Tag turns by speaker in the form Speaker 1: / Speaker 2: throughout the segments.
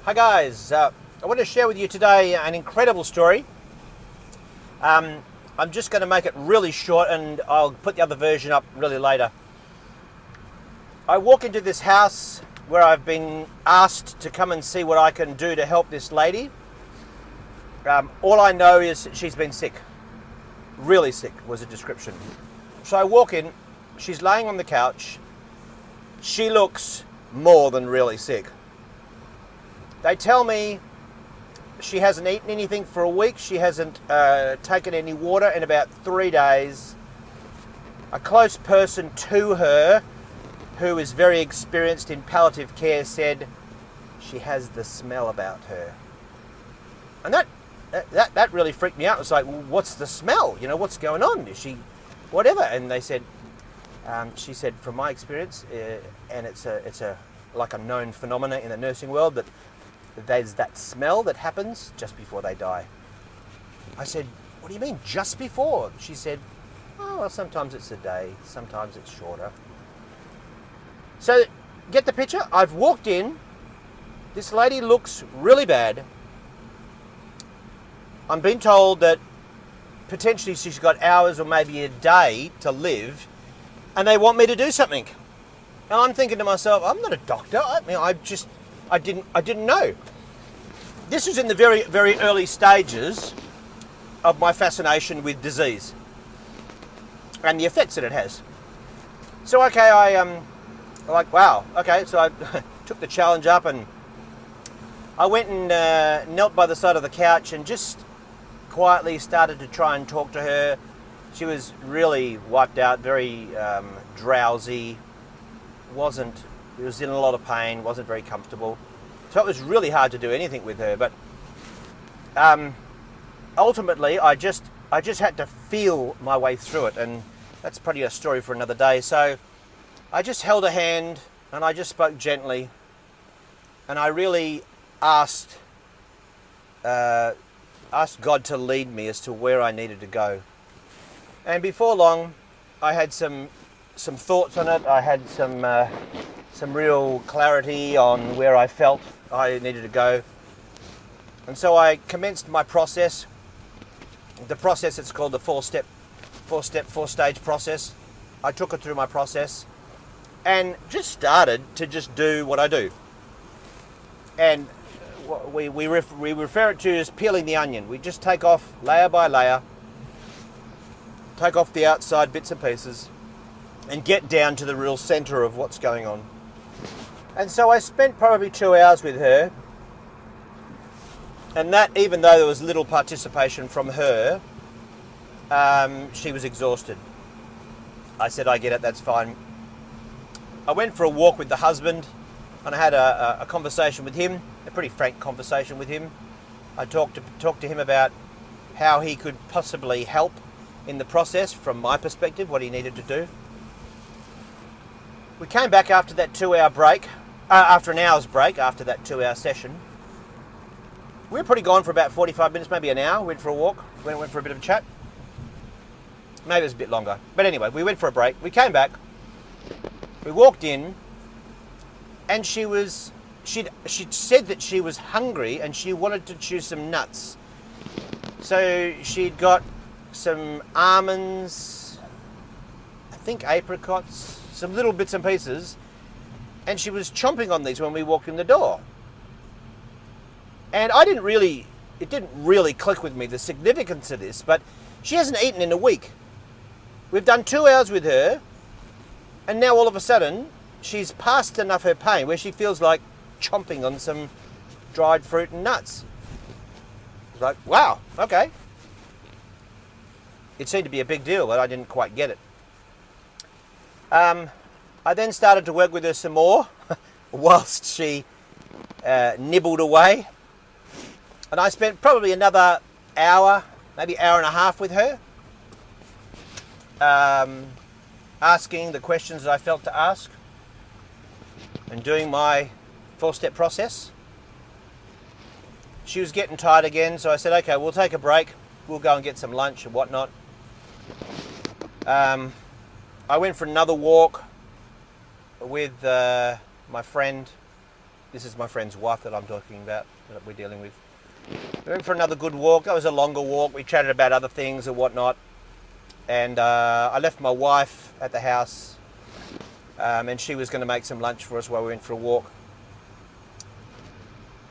Speaker 1: Hi guys, I want to share with you today an incredible story. I'm just going to make it really short and I'll put the other version up really later. I walk into this house where I've been asked to come and see what I can do to help this lady. All I know is she's been sick. Really sick was a description. So I walk in, she's laying on the couch. She looks more than really sick. They tell me she hasn't eaten anything for a week. She hasn't taken any water in about 3 days. A close person to her, who is very experienced in palliative care, said she has the smell about her. And that really freaked me out. It was like, well, what's the smell? You know, what's going on? Is she whatever? And they said, she said, from my experience, and it's like a known phenomena in the nursing world, that there's that smell that happens just before they die. I said, what do you mean, just before? She said, oh, well, sometimes it's a day, sometimes it's shorter. So, get the picture? I've walked in, this lady looks really bad. I'm being told that potentially she's got hours or maybe a day to live, and they want me to do something. And I'm thinking to myself, I'm not a doctor. I didn't know. This was in the very, very early stages of my fascination with disease and the effects that it has. So, okay, I'm like, wow, okay. So I took the challenge up and I went and knelt by the side of the couch and just quietly started to try and talk to her. She was really wiped out, very drowsy, was in a lot of pain, wasn't very comfortable. So it was really hard to do anything with her, but ultimately I just had to feel my way through it, and that's probably a story for another day. So I just held her hand and I just spoke gently, and I really asked God to lead me as to where I needed to go. And before long, I had some thoughts on it. I had some real clarity on where I felt I needed to go. And so I commenced my process. The process, it's called the four-stage process. I took her through my process and just started to just do what I do. And we refer it to as peeling the onion. We just take off layer by layer, take off the outside bits and pieces, and get down to the real center of what's going on. And so I spent probably 2 hours with her, and that, even though there was little participation from her, she was exhausted. I said, I get it, that's fine. I went for a walk with the husband, and I had a conversation with him, a pretty frank conversation with him. I talked to him about how he could possibly help in the process from my perspective, what he needed to do. We came back after that 2-hour break, after an hour's break, after that 2-hour session. We were pretty gone for about 45 minutes, maybe an hour. Went for a walk, went for a bit of a chat. Maybe it was a bit longer. But anyway, we went for a break. We came back. We walked in, and she'd said that she was hungry and she wanted to chew some nuts. So she'd got some almonds, I think apricots, some little bits and pieces, and she was chomping on these when we walked in the door. And it didn't really click with me, the significance of this, but she hasn't eaten in a week. We've done 2 hours with her, and now all of a sudden, she's past enough her pain where she feels like chomping on some dried fruit and nuts. It's like, wow, okay. It seemed to be a big deal, but I didn't quite get it. I then started to work with her some more whilst she nibbled away. And I spent probably another hour, maybe hour and a half with her, asking the questions that I felt to ask and doing my 4-step process. She was getting tired again, so I said, okay, we'll take a break. We'll go and get some lunch and whatnot. I went for another walk with my friend. This is my friend's wife that I'm talking about, that we're dealing with. We went for another good walk. That was a longer walk. We chatted about other things and whatnot. And I left my wife at the house, and she was going to make some lunch for us while we went for a walk.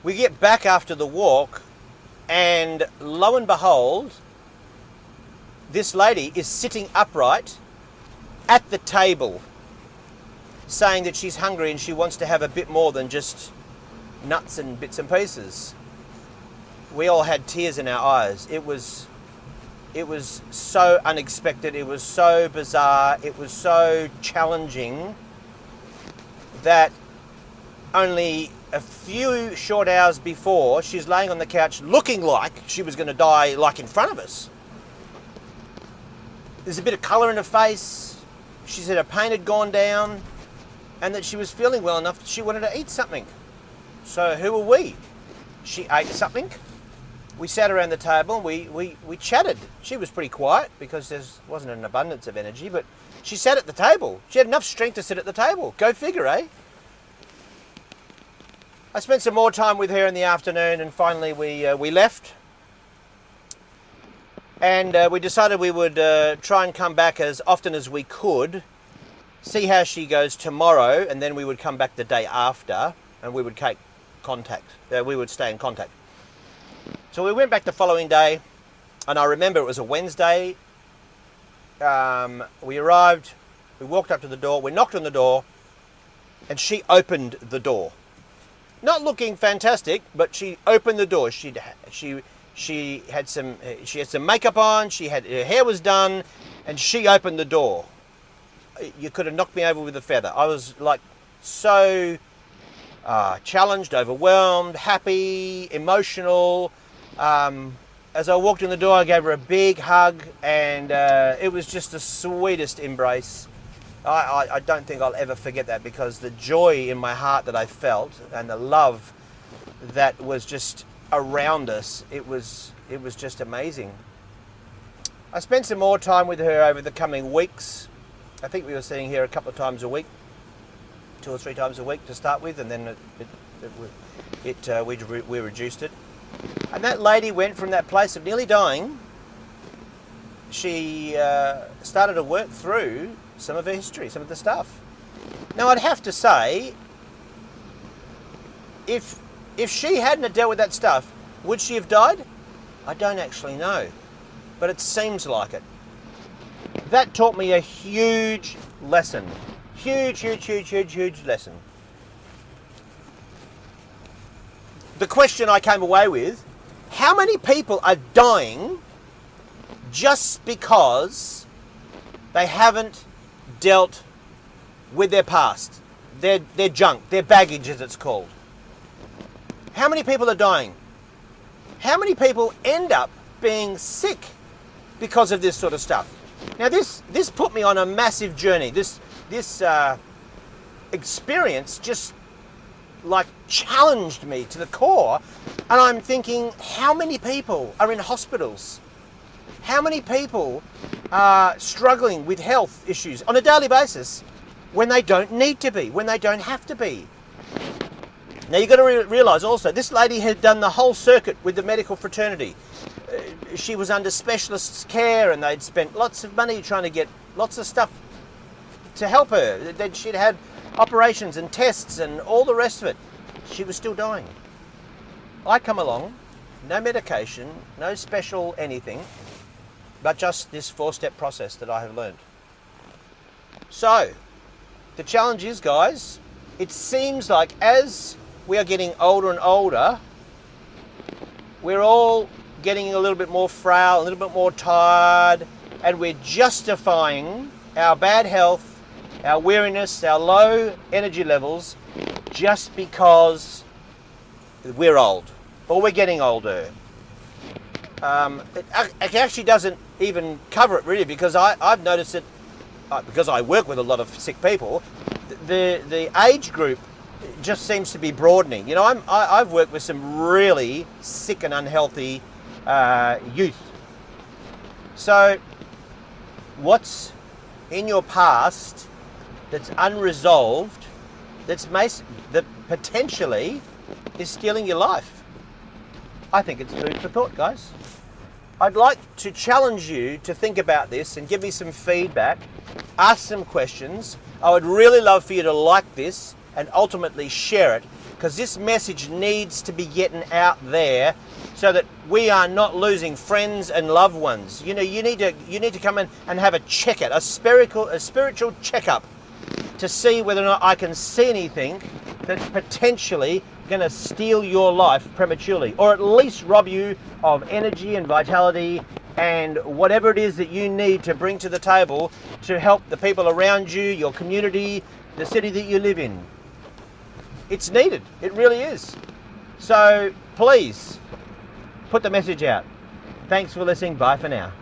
Speaker 1: We get back after the walk, and lo and behold, this lady is sitting upright at the table, saying that she's hungry and she wants to have a bit more than just nuts and bits and pieces. We all had tears in our eyes. It was so unexpected. It was so bizarre. It was so challenging that only a few short hours before, she's laying on the couch looking like she was going to die, like in front of us. There's a bit of colour in her face. She said her pain had gone down and that she was feeling well enough that she wanted to eat something. So who were we? She ate something. We sat around the table and we chatted. She was pretty quiet because there wasn't an abundance of energy, but she sat at the table. She had enough strength to sit at the table. Go figure, eh? I spent some more time with her in the afternoon, and finally we left. And we decided we would try and come back as often as we could, see how she goes tomorrow, and then we would come back the day after, and we would take contact. We would stay in contact. So we went back the following day, and I remember it was a Wednesday. We arrived, we walked up to the door, we knocked on the door, and she opened the door. Not looking fantastic, but she opened the door. She had some makeup on, her hair was done, and she opened the door. You could have knocked me over with a feather. I was like so challenged, overwhelmed, happy, emotional. As I walked in the door, I gave her a big hug, and it was just the sweetest embrace. I don't think I'll ever forget that, because the joy in my heart that I felt and the love that was just around us, it was just amazing. I spent some more time with her over the coming weeks. I think we were seeing her a couple of times a week, 2 or 3 times a week to start with, and then we reduced it. And that lady went from that place of nearly dying. She started to work through some of her history, some of the stuff. Now, I'd have to say, if she hadn't dealt with that stuff, would she have died? I don't actually know, but it seems like it. That taught me a huge lesson. Huge lesson. The question I came away with, how many people are dying just because they haven't dealt with their past, their junk, their baggage as it's called? How many people are dying? How many people end up being sick because of this sort of stuff? Now this put me on a massive journey. This experience just like challenged me to the core, and I'm thinking, how many people are in hospitals? How many people are struggling with health issues on a daily basis when they don't need to be, when they don't have to be? Now you've got to realise also, this lady had done the whole circuit with the medical fraternity. She was under specialist care, and they'd spent lots of money trying to get lots of stuff to help her. Then she'd had operations and tests and all the rest of it. She was still dying. I come along, no medication, no special anything, but just this 4-step process that I have learned. So, the challenge is, guys, it seems like as we are getting older and older, we're all getting a little bit more frail, a little bit more tired, and we're justifying our bad health, our weariness, our low energy levels, just because we're old, or we're getting older. It actually doesn't even cover it really, because I've noticed it, because I work with a lot of sick people, the age group just seems to be broadening. You know, I've worked with some really sick and unhealthy youth. So what's in your past that's unresolved, that potentially is stealing your life. I think it's food for thought, guys. I'd like to challenge you to think about this and give me some feedback, ask some questions. I would really love for you to like this and ultimately share it, because this message needs to be getting out there so that we are not losing friends and loved ones. You know, you need to come in and have a checkup, a spiritual checkup, to see whether or not I can see anything that's potentially going to steal your life prematurely, or at least rob you of energy and vitality and whatever it is that you need to bring to the table to help the people around you, your community, the city that you live in. It's needed. It really is. So please put the message out. Thanks for listening. Bye for now.